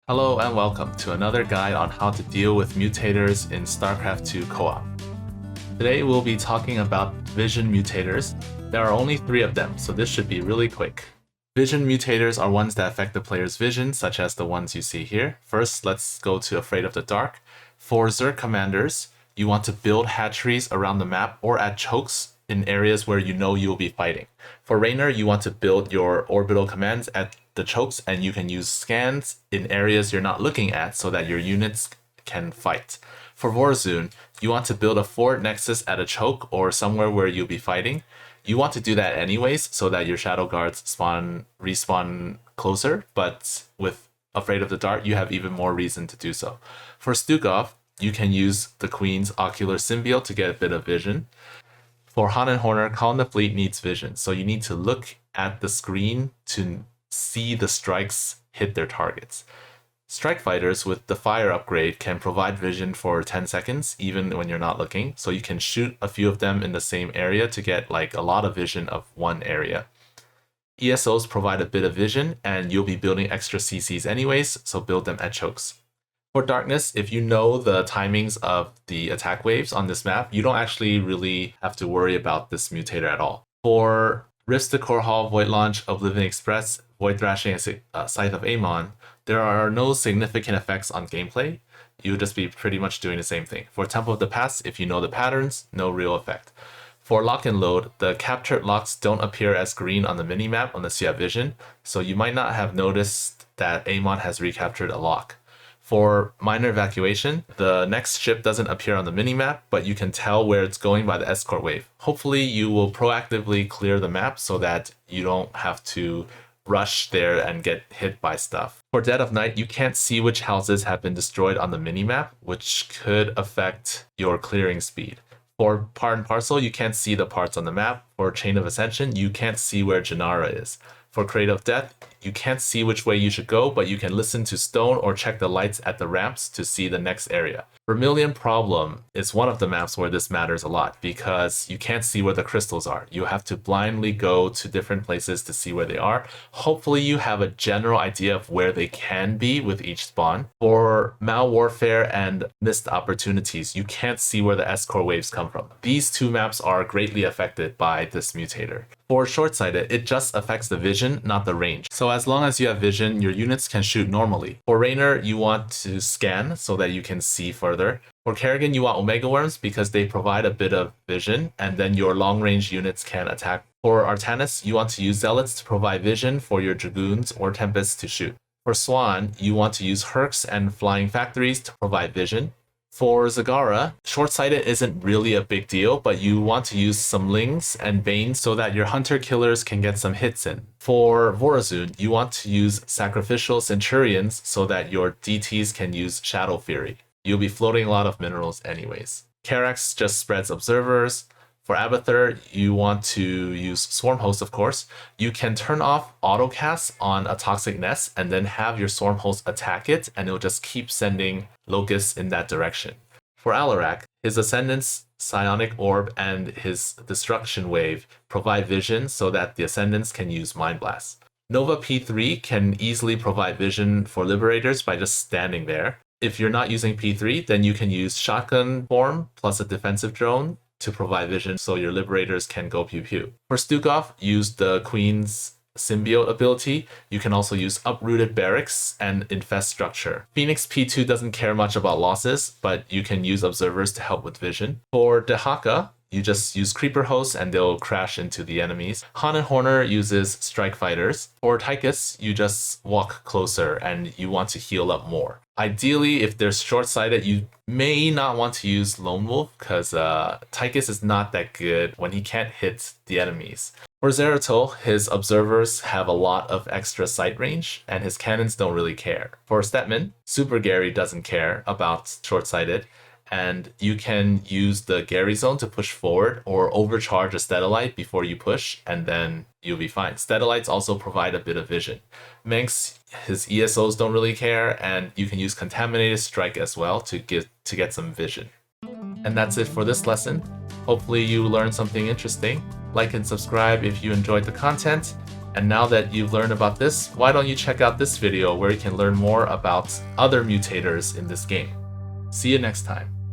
Hello and welcome to another guide on how to deal with mutators in StarCraft 2 co-op. Today we'll be talking about vision mutators. There are only 3 of them, so this should be really quick. Vision mutators are ones that affect the player's vision, such as the ones you see here. First, let's go to Afraid of the Dark. For Zerg commanders, you want to build hatcheries around the map or add chokes in areas where you know you'll be fighting. For Raynor, you want to build your orbital commands at the chokes, and you can use scans in areas you're not looking at so that your units can fight. For Vorazun, you want to build a forward nexus at a choke or somewhere where you'll be fighting. You want to do that anyways so that your shadow guards respawn closer, but with Afraid of the Dark, you have even more reason to do so. For Stukov, you can use the Queen's Ocular Symbiote to get a bit of vision. For Han and Horner, Column the Fleet needs vision, so you need to look at the screen to see the strikes hit their targets. Strike fighters with the fire upgrade can provide vision for 10 seconds even when you're not looking, so you can shoot a few of them in the same area to get like a lot of vision of one area. ESOs provide a bit of vision, and you'll be building extra CCs anyways, so build them at chokes. For Darkness, if you know the timings of the attack waves on this map, you don't actually really have to worry about this mutator at all. For Rifts to Core Hall, Void Launch, Oblivion Express, Void Thrashing, and Scythe of Amon, there are no significant effects on gameplay. You'll just be pretty much doing the same thing. For Temple of the Past, if you know the patterns, no real effect. For Lock and Load, the captured locks don't appear as green on the minimap unless you have vision, so you might not have noticed that Amon has recaptured a lock. For Minor Evacuation, the next ship doesn't appear on the minimap, but you can tell where it's going by the escort wave. Hopefully you will proactively clear the map so that you don't have to rush there and get hit by stuff. For Dead of Night, you can't see which houses have been destroyed on the minimap, which could affect your clearing speed. For Part and Parcel, you can't see the parts on the map. For Chain of Ascension, you can't see where Janara is. For Crate of Death, you can't see which way you should go, but you can listen to stone or check the lights at the ramps to see the next area. Vermilion Problem is one of the maps where this matters a lot because you can't see where the crystals are. You have to blindly go to different places to see where they are. Hopefully you have a general idea of where they can be with each spawn. For Mal Warfare and Missed Opportunities, you can't see where the escort waves come from. These 2 maps are greatly affected by this mutator. For Shortsighted, it just affects the vision, not the range. So as long as you have vision, your units can shoot normally. For Raynor, you want to scan so that you can see further. For Kerrigan, you want Omega Worms because they provide a bit of vision, and then your long-range units can attack. For Artanis, you want to use Zealots to provide vision for your Dragoons or Tempests to shoot. For Swan, you want to use Hercs and Flying Factories to provide vision. For Zagara, Shortsighted isn't really a big deal, but you want to use some Lings and Banes so that your Hunter-Killers can get some hits in. For Vorazun, you want to use Sacrificial Centurions so that your DTs can use Shadow Fury. You'll be floating a lot of minerals anyways. Karax just spreads observers. For Abathur, you want to use Swarm Host, of course. You can turn off autocast on a Toxic Nest and then have your Swarm Host attack it, and it'll just keep sending locusts in that direction. For Alarak, his Ascendant's Psionic Orb and his Destruction Wave provide vision so that the Ascendants can use Mind Blast. Nova P3 can easily provide vision for Liberators by just standing there. If you're not using P3, then you can use Shotgun Form plus a Defensive Drone to provide vision so your Liberators can go pew pew. For Stukov, use the Queen's Symbiote ability. You can also use Uprooted Barracks and Infest Structure. Phoenix P2 doesn't care much about losses, but you can use Observers to help with vision. For Dehaka, you just use Creeper Hosts and they'll crash into the enemies. Han and Horner uses Strike Fighters. For Tychus, you just walk closer and you want to heal up more. Ideally, if there's Shortsighted, you may not want to use Lone Wolf because Tychus is not that good when he can't hit the enemies. For Zeratul, his observers have a lot of extra sight range, and his cannons don't really care. For Stetman, Super Gary doesn't care about Shortsighted, and you can use the Gary Zone to push forward or overcharge a Steadolite before you push, and then you'll be fine. Steadolites also provide a bit of vision. Manx, his ESOs don't really care, and you can use Contaminated Strike as well to get some vision. And that's it for this lesson. Hopefully you learned something interesting. Like and subscribe if you enjoyed the content, And now that you've learned about this, why don't you check out this video where you can learn more about other mutators in this game. See you next time.